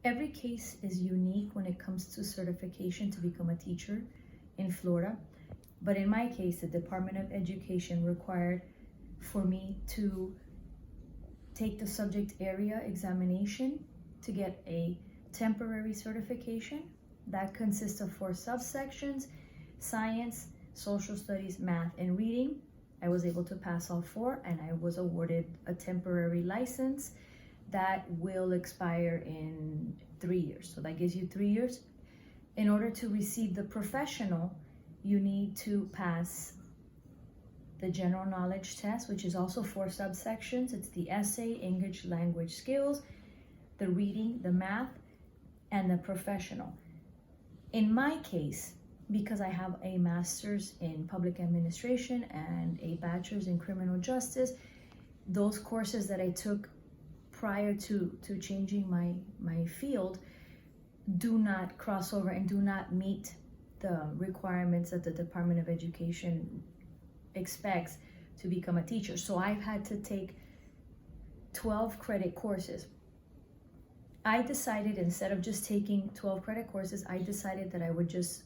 Every case is unique when it comes to certification to become a teacher in Florida. But in my case, the Department of Education required for me to take the subject area examination to get a temporary certification. That consists of 4 subsections: science, social studies, math, and reading. I was able to pass all 4, and I was awarded a temporary license that will expire in 3 years. So that gives you 3 years. In order to receive the professional, you need to pass the general knowledge test, which is also 4 subsections. It's the essay, English language skills, the reading, the math, and the professional. In my case, because I have a master's in public administration and a bachelor's in criminal justice, those courses that I took prior to changing my field do not cross over and do not meet the requirements that the Department of Education expects to become a teacher. So I've had to take 12 credit courses. I decided, instead of just taking 12 credit courses, I decided that I would just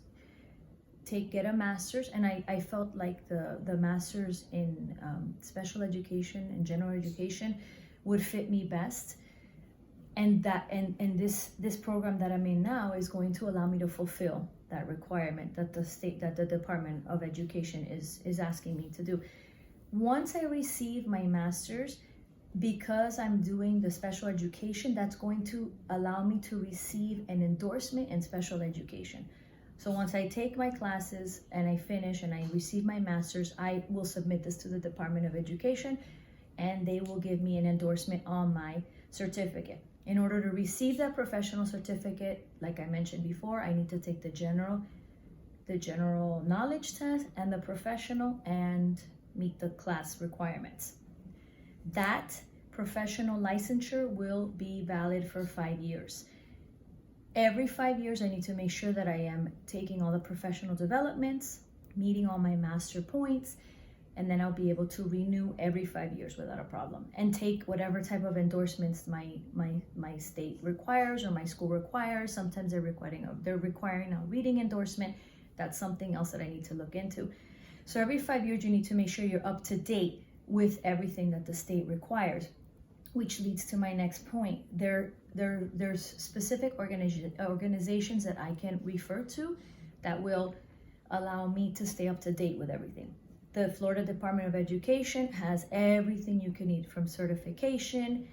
get a master's, and I felt like the master's in special education and general education would fit me best, and this program that I'm in now is going to allow me to fulfill that requirement that the Department of Education is asking me to do. Once I receive my master's, because I'm doing the special education, that's going to allow me to receive an endorsement in special education. So once I take my classes and I finish and I receive my master's, I will submit this to the Department of Education, and they will give me an endorsement on my certificate. In order to receive that professional certificate, like I mentioned before, I need to take the general knowledge test and the professional and meet the class requirements. That professional licensure will be valid for 5 years. Every 5 years, I need to make sure that I am taking all the professional developments, meeting all my master points, and then I'll be able to renew every 5 years without a problem, and take whatever type of endorsements my state requires or my school requires. Sometimes they're requiring a reading endorsement. That's something else that I need to look into. So every 5 years, you need to make sure you're up to date with everything that the state requires, which leads to my next point. There's specific organizations that I can refer to that will allow me to stay up to date with everything. The Florida Department of Education has everything you can need, from certification,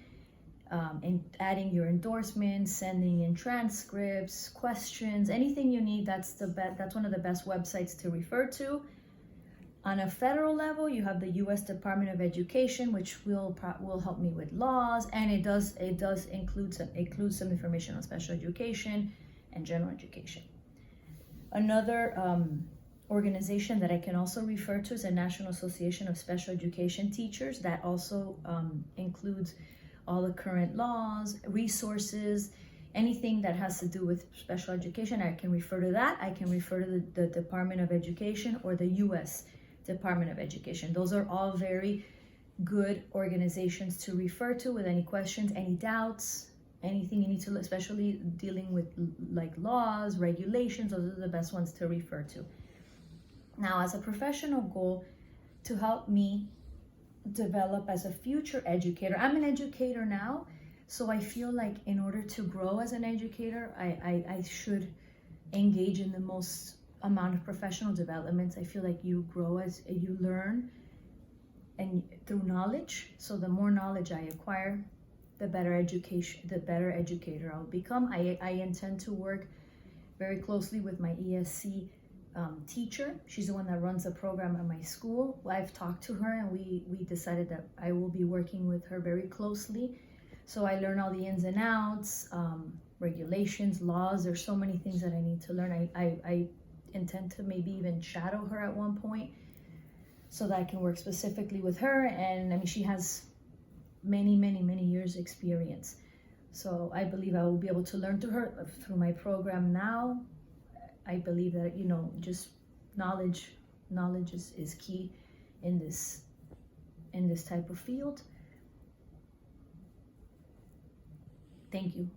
and adding your endorsements, sending in transcripts, questions, anything you need. That's one of the best websites to refer to. On a federal level, you have the U.S. Department of Education, which will help me with laws, and it does include some information on special education and general education. Another organization that I can also refer to is the National Association of Special Education Teachers. That also includes all the current laws, resources, anything that has to do with special education. I can refer to that. I can refer to the Department of Education or the U.S. Department of Education. Those are all very good organizations to refer to with any questions, any doubts, anything you need to, especially dealing with like laws, regulations. Those are the best ones to refer to. Now, as a professional goal to help me develop as a future educator, I'm an educator now, so I feel like in order to grow as an educator, I should engage in the most amount of professional developments. I feel like you grow as you learn and through knowledge. So the more knowledge I acquire, the better educator I'll become. I intend to work very closely with my ESC teacher. She's the one that runs the program at my school. I've talked to her, and we decided that I will be working with her very closely. So I learn all the ins and outs, regulations, laws. There's so many things that I need to learn. I intend to maybe even shadow her at one point so that I can work specifically with her. And I mean, she has many years experience. So I believe I will be able to learn through my program now. I believe that, just knowledge is key in this type of field. Thank you.